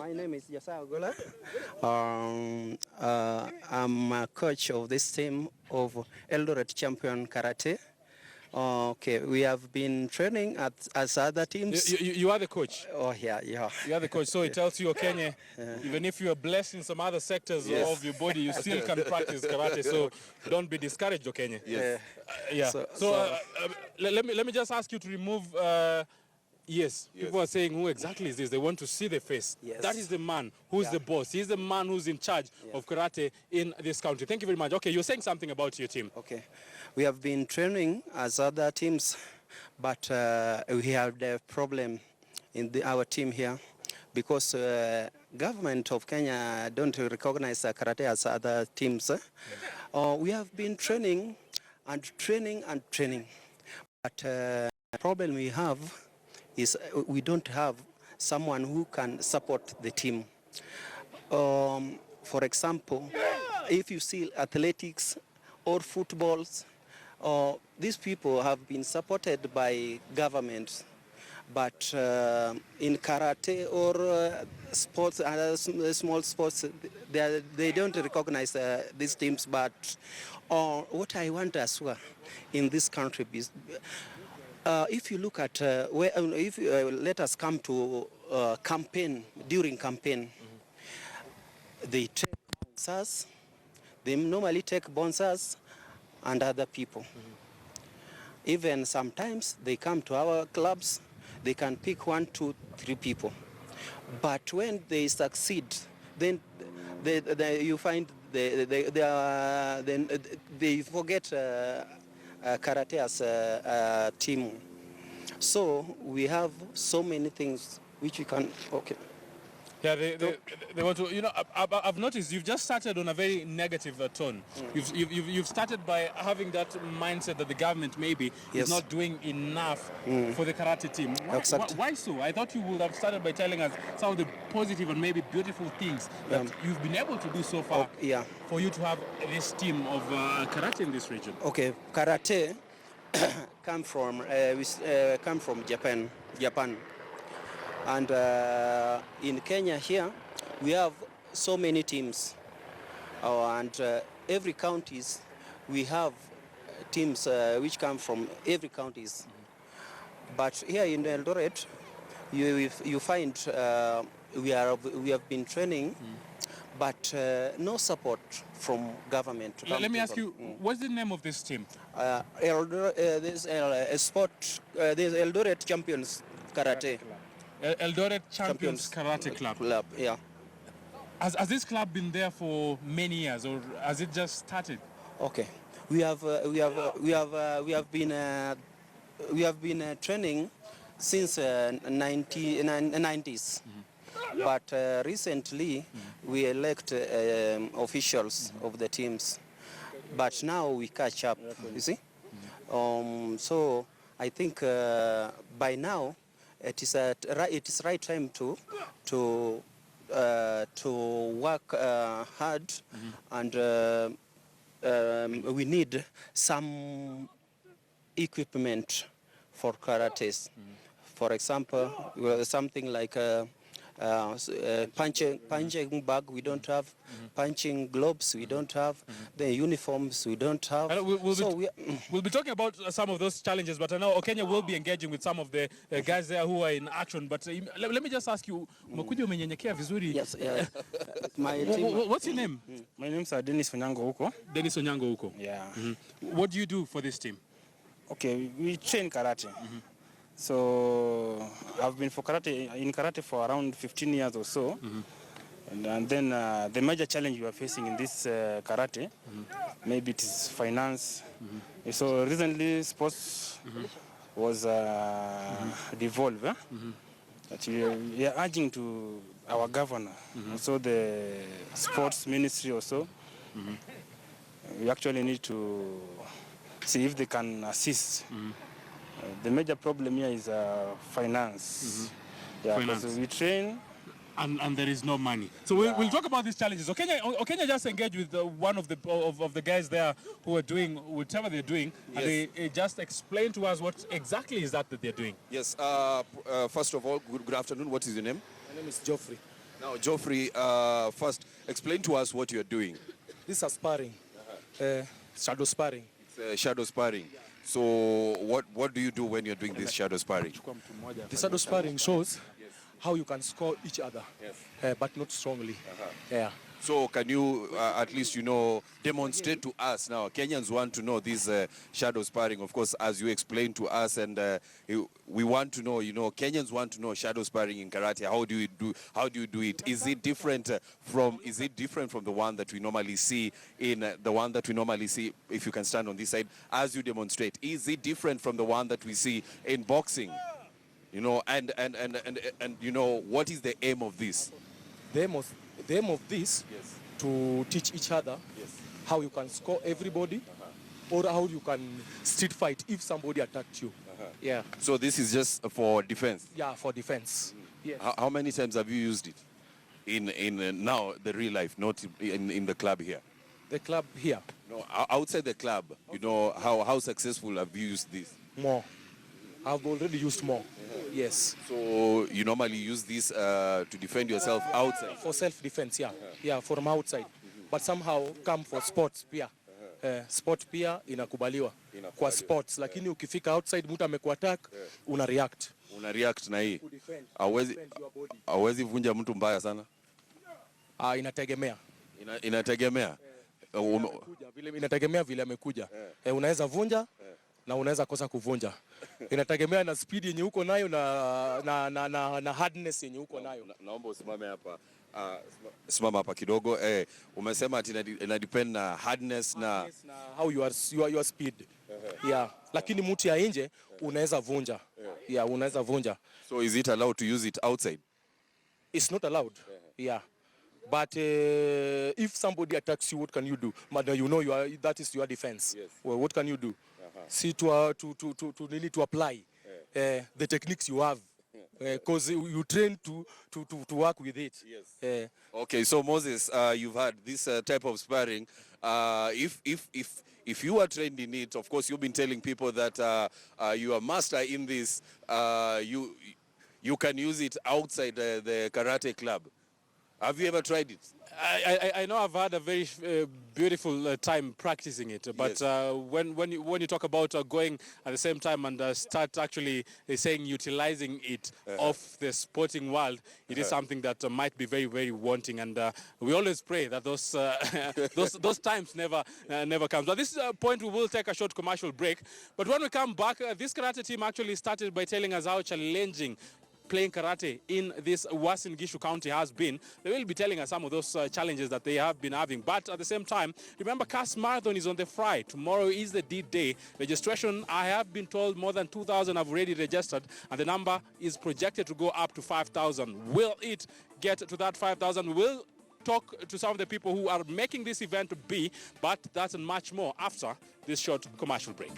My name is Yasa Ogola. I'm a coach of this team of Eldoret Champion Karate. Okay, we have been training as other teams. You are the coach? Oh, yeah. You are the coach, so it tells you, Kenya, even if you are blessed in some other sectors of your body, you still can practice karate, so don't be discouraged, Kenya. Yes. Let me just ask you to remove... Yes, people are saying, who exactly is this? They want to see the face. Yes. That is the man who's the boss. He's the man who's in charge of karate in this country. Thank you very much. Okay, you're saying something about your team. Okay. We have been training as other teams, but we have the problem in our team here because Government of Kenya don't recognize karate as other teams. We have been training, but the problem we have is we don't have someone who can support the team. For example, if you see athletics or footballs, these people have been supported by government, but in karate or sports, small sports, they don't recognize these teams. But what I want as well in this country is, if you look at let us come to campaign, during campaign, they take sponsors, they normally take sponsors and other people. Even sometimes they come to our clubs, they can pick 1, 2, 3 people. But when they succeed, then you find they forget karate as a team. So we have so many things which we can, Yeah, they want to, I've noticed you've just started on a very negative tone. You've started by having that mindset that the government maybe is not doing enough for the karate team. Why so? I thought you would have started by telling us some of the positive and maybe beautiful things that you've been able to do so far for you to have this team of karate in this region. Okay, karate come from Japan. And in Kenya here, we have so many teams. And every counties, we have teams which come from every counties. But here in Eldoret, you find we have been training, but no support from government. Let me ask you, what's the name of this team? There's Eldoret Champions Karate. Eldoret Champions Karate Club. Yeah. Has this club been there for many years, or has it just started? Okay, we have been training since 90s, but recently we elect officials of the teams, but now we catch up. You see, so I think by now. It is right time to work hard, and we need some equipment for karates. For example, something like punching bag we don't have, punching gloves we don't have, the uniforms we don't have. We'll be talking about some of those challenges, but I know Kenya will be engaging with some of the guys there who are in action. But let me just ask you, yes, my team. What's your name? My name is Dennis Onyango Uko. Dennis Onyango Uko. Yeah. What do you do for this team? Okay, we train karate. So I've been in karate for around 15 years or so. And then the major challenge we are facing in this karate, maybe it is finance. So recently sports was devolved. That we are urging to our governor, also the sports ministry also. We actually need to see if they can assist. The major problem here is finance. Yeah, finance. Because we train. And there is no money. So we'll talk about these challenges. Kenya just engaged with one of the guys there who are doing whatever they're doing, and they just explain to us what exactly is that they're doing. Yes. First of all, good afternoon. What is your name? My name is Geoffrey. Now, Geoffrey, first explain to us what you're doing. This is sparring, shadow sparring. It's shadow sparring. So what do you do when you're doing this shadow sparring? The shadow sparring shows how you can score each other, but not strongly. Yeah. So can you at least, demonstrate to us now? Kenyans want to know this shadow sparring, of course, as you explained to us, and we want to know, Kenyans want to know shadow sparring in karate. How do you do it? Is it different from the one that we normally see if you can stand on this side as you demonstrate? Is it different from the one that we see in boxing? And what is the aim of this? The aim of this, to teach each other how you can score everybody, or how you can street fight if somebody attacked you. Yeah. So this is just for defense? Yeah, for defense. Yes. How many times have you used it in now the real life, not in the club here? The club here? No, outside the club. How successful have you used this? More. I've already used more. Yes. So you normally use this to defend yourself outside? For self-defense, yeah. Yeah, from outside. But somehow come for sports pia. Sport pia inakubaliwa kwa sports, lakini ukifika outside mtu amekuattack, una react. Una react na hii. Hawezi vunja mtu mbaya sana? Inategemea. Inategemea. Inategemea vile amekuja. Unaweza vunja na unaweza kosa kuvunja. Inategemea na speed yenye uko nayo na hardness yenye uko nayo. Naomba usimame hapa. Simama hapa kidogo. Umesema ati ina depend na hardness na how your speed. Yeah. Lakini mtu ya nje unaweza vunja. Yeah, unaweza vunja. So is it allowed to use it outside? It's not allowed. Yeah. But if somebody attacks you, what can you do? But that is your defense. Yes. Well, what can you do? See to apply the techniques you have, because you train to work with it. Yes. Okay, so Moses, you've had this type of sparring. If you are trained in it, of course, you've been telling people that you are master in this. You can use it outside the karate club. Have you ever tried it? I know I've had a very beautiful time practicing it, but when you talk about going at the same time and start actually saying utilizing it off the sporting world, it is something that might be very, very wanting, and we always pray that those times never comes. At this point, we will take a short commercial break, but when we come back, this karate team actually started by telling us how challenging playing karate in this Uasin Gishu County has been. They will be telling us some of those challenges that they have been having. But at the same time, remember, CAS Marathon is on the fry. Tomorrow is the D-Day. Registration, I have been told more than 2,000 have already registered, and the number is projected to go up to 5,000. Will it get to that 5,000? We'll talk to some of the people who are making this event be, but that's and much more after this short commercial break.